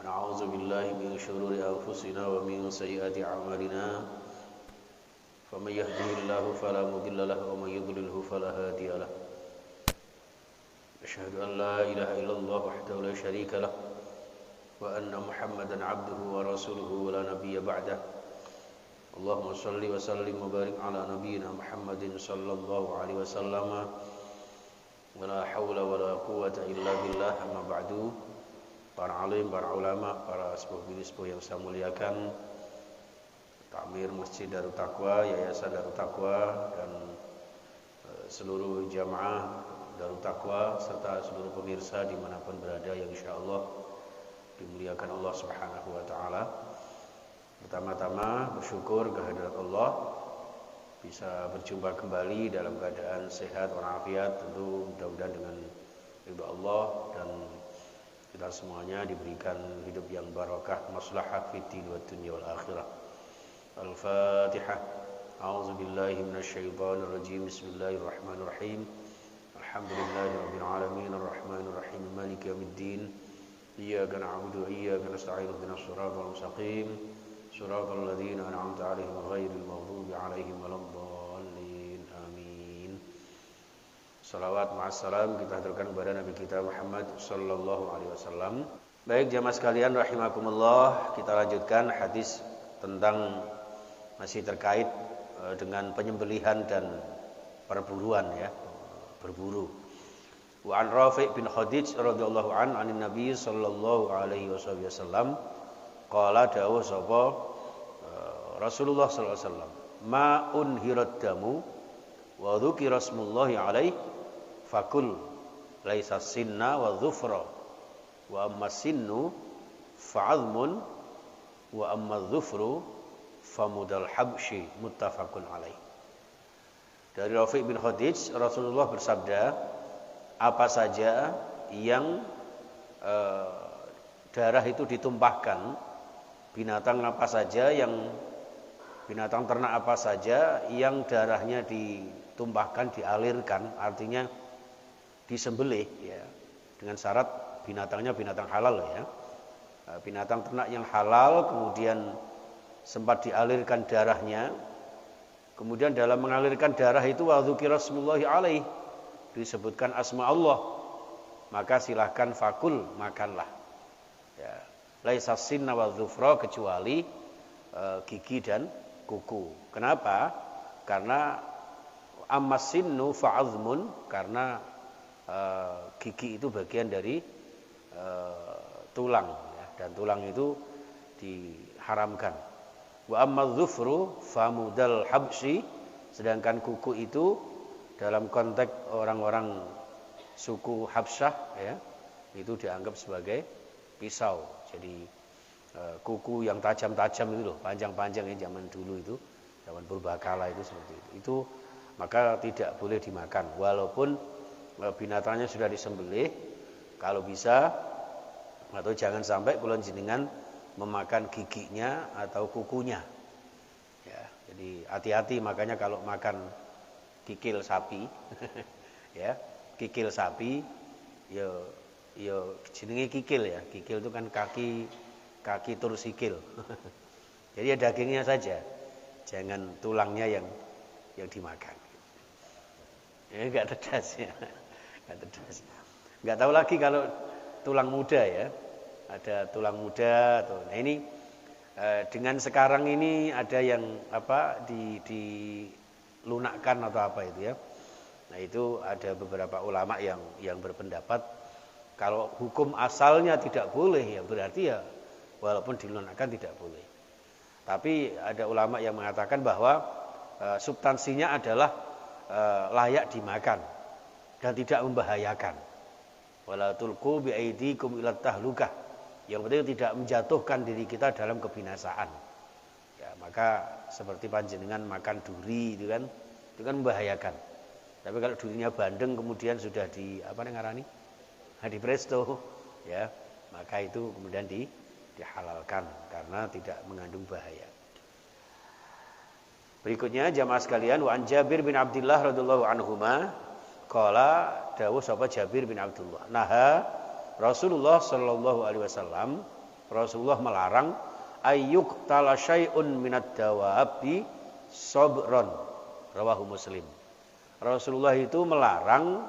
ونعوذ بالله من شرور أنفسنا ومن سيئات أعمالنا فمن يهده الله فلا مضل له ومن يضلله فلا هادي له أشهد أن لا إله إلا الله وحده لا شريك له وأن محمدا عبده ورسوله ولا نبي بعده اللهم صل وسلم وبارك على نبينا محمد صلى الله عليه وسلم ولا حول ولا قوة إلا بالله أما بعد. Para alim, para ulama, para sepuh-sepuh yang saya muliakan, Takmir Masjid Darut Taqwa, Yayasan Darut Taqwa, dan seluruh jamaah Darut Taqwa serta seluruh pemirsa dimanapun berada yang insyaallah dimuliakan Allah Subhanahu wa Ta'ala. Pertama-tama bersyukur kehadirat Allah bisa berjumpa kembali dalam keadaan sehat walafiat, tentu mudah-mudahan dengan ridha Allah dan kita semuanya diberikan hidup yang barakah, maslahah fid din wad dunya wal akhirah. Al-Fatihah. A'udzu billahi minasy syaithanir rajim. Bismillahirrahmanirrahim. Alhamdulillahirabbil alamin arrahmanir rahim maliki yaumiddin. Iyyaka na'budu wa iyyaka nasta'in ihdinas siratal mustaqim. Siratal ladzina an'amta 'alaihim ghairil maghdubi 'alaihim waladdallin. Amin. Salawat ma'assalam kita haturkan kepada Nabi kita Muhammad sallallahu alaihi wasallam. Baik jamaah sekalian rahimakumullah, kita lanjutkan hadis tentang masih terkait dengan penyembelihan dan perburuan ya, berburu. Wa an Rafi' bin Khadij radhiyallahu anin Nabi sallallahu alaihi wasallam qala dawuh sapa Rasulullah sallallahu alaihi wasallam ma unhirat damu wa dzukira smullahi alaihi fakul laisa sinna wa dhufra wa amma sinnu fa'admun wa amma dhufru famudal habshi muttafaqun alaih. Dari Rafi' bin Khadij, Rasulullah bersabda, apa saja yang darah itu ditumpahkan, binatang apa saja yang binatang ternak apa saja yang darahnya ditumpahkan, dialirkan, artinya disembelih ya, dengan syarat binatangnya binatang halal ya. Binatang ternak yang halal kemudian sempat dialirkan darahnya. Kemudian dalam mengalirkan darah itu wa dzukira smullahi alaihi, disebutkan asma Allah, maka silahkan fakul, makanlah. Ya. Laisa sinna wa dzufra, kecuali gigi dan kuku. Kenapa? Karena amma sinnu fa'azmun, karena gigi itu bagian dari tulang ya, dan tulang itu diharamkan. Wa amma dzufru famudal habsi, sedangkan kuku itu dalam konteks orang-orang suku Habsyah ya, itu dianggap sebagai pisau. Jadi kuku yang tajam-tajam itu loh, panjang-panjang ya, zaman dulu itu, zaman purbakala itu seperti itu. Itu maka tidak boleh dimakan walaupun binatangnya sudah disembelih. Kalau bisa, atau jangan sampai kula jenengan memakan giginya atau kukunya ya. Jadi hati-hati, makanya kalau makan kikil sapi ya, kikil sapi ya jenenge kikil ya. Kikil itu kan kaki tur sikil. Jadi ya dagingnya saja, jangan tulangnya yang dimakan. Ya enggak tedas ya. Enggak tedas. Enggak tahu lagi kalau tulang muda ya. Ada tulang muda atau nah ini dengan sekarang ini ada yang apa dilunakkan atau apa itu ya. Nah itu ada beberapa ulama yang berpendapat kalau hukum asalnya tidak boleh ya berarti ya walaupun dilunakkan tidak boleh. Tapi ada ulama yang mengatakan bahwa substansinya adalah layak dimakan dan tidak membahayakan. Wala tulqu bi aidikum ila tahlukah. Yang penting tidak menjatuhkan diri kita dalam kebinasaan. Ya, maka seperti panjenengan makan duri itu kan membahayakan. Tapi kalau durinya bandeng kemudian sudah di apa ngarani? Di presto ya, maka itu kemudian dihalalkan karena tidak mengandung bahaya. Berikutnya jamaah sekalian, wa an Jabir bin Abdullah radhiyallahu anhuma qala dawuh sapa Jabir bin Abdullah, naha Rasulullah sallallahu alaihi wasallam Rasulullah melarang ayyuk tala syai'un minad dawabi sabron. Rawahu Muslim. Rasulullah itu melarang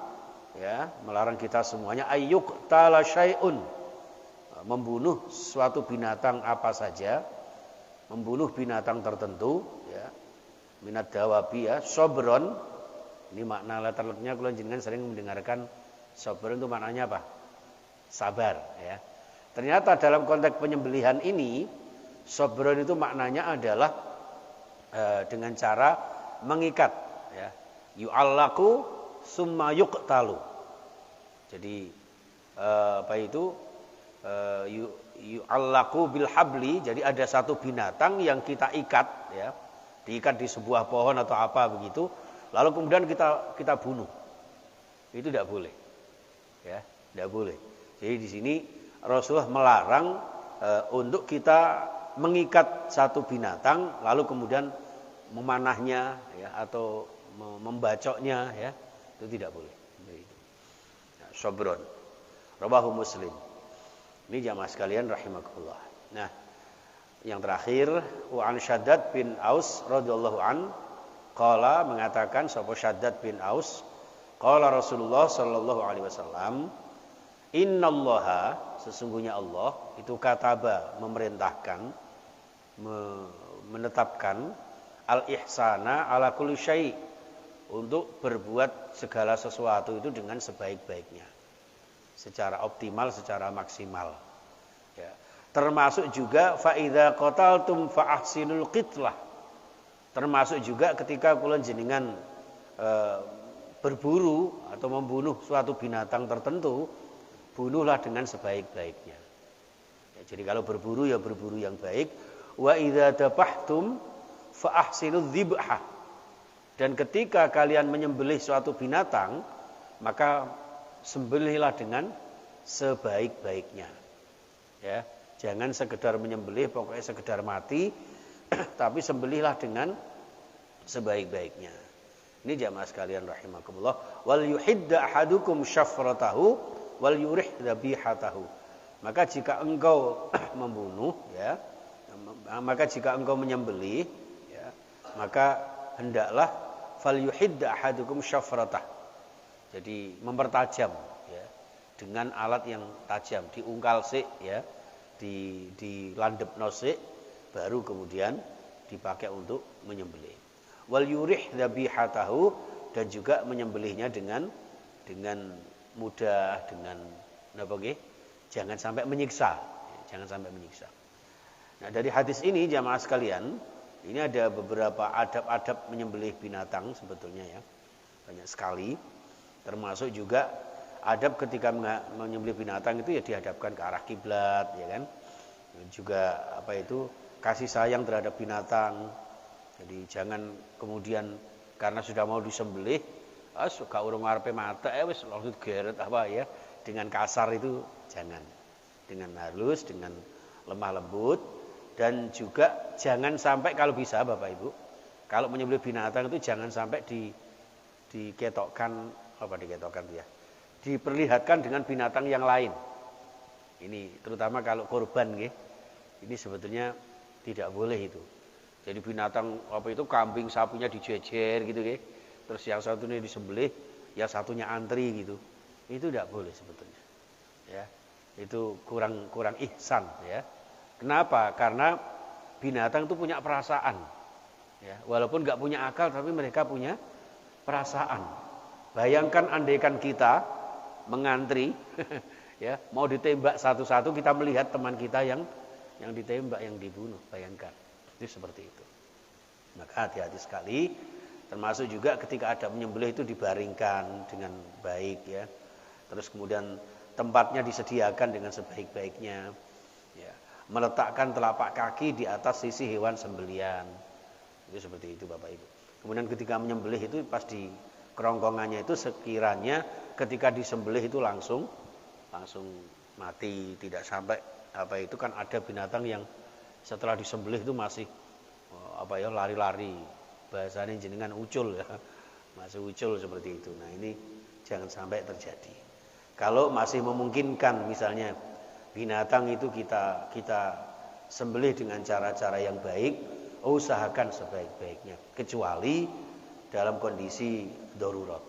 kita semuanya ayyuk tala syai'un, membunuh suatu binatang apa saja, membunuh binatang tertentu ya. Minad dawabi ya, sabron. Ini makna letternya kalau jenengan sering mendengarkan sabron itu maknanya apa? Sabar ya. Ternyata dalam konteks penyembelihan ini sabron itu maknanya adalah dengan cara mengikat ya. Yu'allaku summa yuqtalu. Jadi yu'allaku bil habli, jadi ada satu binatang yang kita ikat ya. Diikat di sebuah pohon atau apa begitu, lalu kemudian kita bunuh. Itu tidak boleh. Ya, tidak boleh. Jadi di sini Rasulullah melarang untuk kita mengikat satu binatang lalu kemudian memanahnya ya, atau membacoknya ya, itu tidak boleh. Nah, sabron. Rawahu Muslim. Ini jamaah sekalian rahimakumullah. Nah, yang terakhir, wa an Syaddad bin Aus radhiyallahu an qala, mengatakan sapa Syaddad bin Aus, qala Rasulullah sallallahu alaihi wasallam, innallaha, sesungguhnya Allah itu kataba, memerintahkan, menetapkan al-ihsana ala kulli syai', untuk berbuat segala sesuatu itu dengan sebaik-baiknya, secara optimal, secara maksimal ya. Termasuk juga fa idza qataltum fa ahsinul qitlah, termasuk juga ketika kula jenengan berburu atau membunuh suatu binatang tertentu, bunuhlah dengan sebaik-baiknya ya. Jadi kalau berburu ya berburu yang baik. Wa idza dabahtum fa ahsinudz dzibhah, dan ketika kalian menyembelih suatu binatang, maka sembelihlah dengan sebaik-baiknya ya. Jangan sekedar menyembelih pokoknya sekedar mati, tapi sembelihlah dengan sebaik-baiknya. Ini jamaah sekalian rahimakumullah. Wal yuhidda ahadukum syafratahu wal yurih dzabihatahu. Maka jika engkau membunuh ya, maka jika engkau menyembelih ya, maka hendaklah fal yuhidda ahadukum syafratah. Jadi mempertajam ya, dengan alat yang tajam, diungkal sik ya, di landep nosik, baru kemudian dipakai untuk menyembelih. Wal yurih dzabihatahu, dan juga menyembelihnya dengan mudah, dengan jangan sampai menyiksa, jangan sampai menyiksa. Nah, dari hadis ini jamaah sekalian, ini ada beberapa adab-adab menyembelih binatang sebetulnya ya, banyak sekali. Termasuk juga adab ketika menyembelih binatang itu ya dihadapkan ke arah kiblat ya kan. Dan juga kasih sayang terhadap binatang. Jadi jangan kemudian karena sudah mau disembelih, suka urung ngarepe mata wis langsung geret dengan kasar, itu jangan. Dengan halus, dengan lemah lembut, dan juga jangan sampai kalau bisa Bapak Ibu, kalau menyembelih binatang itu jangan sampai diketokkan ya. Diperlihatkan dengan binatang yang lain. Ini terutama kalau korban nggih. Ini sebetulnya tidak boleh itu. Jadi binatang kambing sapinya dijejer gitu nggih. Terus yang satunya disembelih, yang satunya antri gitu. Itu tidak boleh sebetulnya. Ya. Itu kurang ihsan ya. Kenapa? Karena binatang itu punya perasaan. Ya, walaupun enggak punya akal tapi mereka punya perasaan. Bayangkan andaikan kita mengantri ya, mau ditembak satu-satu, kita melihat teman kita yang ditembak, yang dibunuh, bayangkan. Itu seperti itu. Maka hati-hati sekali, termasuk juga ketika ada menyembelih itu dibaringkan dengan baik ya. Terus kemudian tempatnya disediakan dengan sebaik-baiknya ya. Meletakkan telapak kaki di atas sisi hewan sembelian. Itu seperti itu Bapak Ibu. Kemudian ketika menyembelih itu pas di kerongkongannya itu sekiranya ketika disembelih itu langsung mati, tidak sampai kan ada binatang yang setelah disembelih itu masih lari-lari, bahasanya jenengan ucul ya, masih ucul seperti itu. Nah ini jangan sampai terjadi. Kalau masih memungkinkan misalnya binatang itu kita sembelih dengan cara-cara yang baik, usahakan sebaik-baiknya, kecuali dalam kondisi darurat.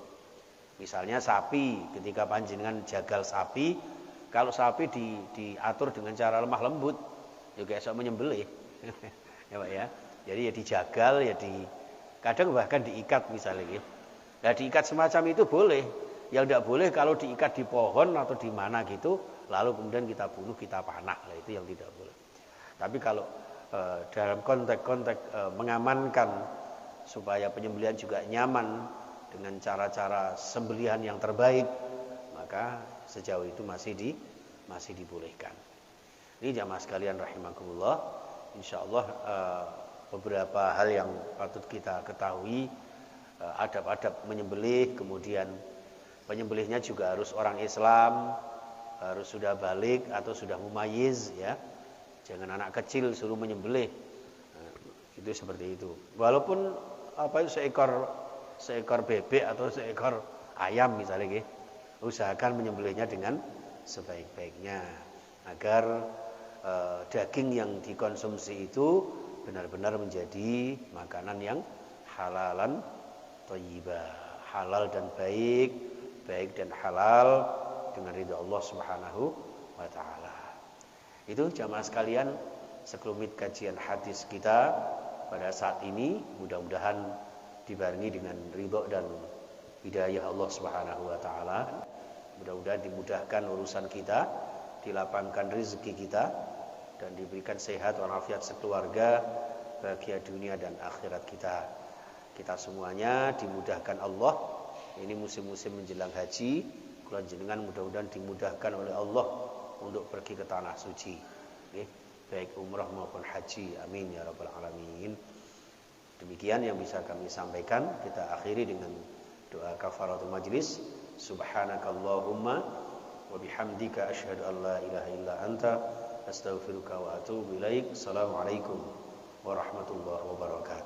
Misalnya sapi, ketika panjenengan jagal sapi, kalau sapi diatur dengan cara lemah lembut, juga esok menyembelih. Ya Pak ya. Jadi ya dijagal, kadang bahkan diikat misalnya gitu. Nah diikat semacam itu boleh. Yang tidak boleh kalau diikat di pohon atau di mana gitu, lalu kemudian kita bunuh, kita panah, lah itu yang tidak boleh. Tapi kalau dalam konteks mengamankan supaya penyembelihan juga nyaman dengan cara-cara sembelihan yang terbaik, maka sejauh itu masih dibolehkan. Ini jamaah sekalian rahimakumullah, insyaallah beberapa hal yang patut kita ketahui, adab-adab menyembelih, kemudian penyembelihnya juga harus orang Islam, harus sudah balik atau sudah mumayyiz ya. Jangan anak kecil suruh menyembelih. Nah, itu seperti itu. Walaupun seekor bebek atau seekor ayam misalnya gitu, usahakan menyembelihnya dengan sebaik-baiknya agar daging yang dikonsumsi itu benar-benar menjadi makanan yang halalan thayyibah, halal dan baik dan halal dengan ridha Allah Subhanahu wa taala. Itu jamaah sekalian sekelumit kajian hadis kita pada saat ini, mudah-mudahan dibarengi dengan ridha dan hidayah Allah Subhanahu wa taala. Mudah-mudahan dimudahkan urusan kita, dilapangkan rezeki kita dan diberikan sehat walafiat sekeluarga, bahagia dunia dan akhirat kita. Kita semuanya dimudahkan Allah. Ini musim-musim menjelang haji, kula jenengan mudah-mudahan dimudahkan oleh Allah untuk pergi ke tanah suci. Okay. Baik umrah maupun haji. Amin ya rabbal alamin. Demikian yang bisa kami sampaikan. Kita akhiri dengan doa kafaratul majlis. Subhanakallahumma wa bihamdika asyhadu an la ilaha illa anta astaghfiruka wa atubu ilaik. Assalamualaikum warahmatullahi wabarakatuh.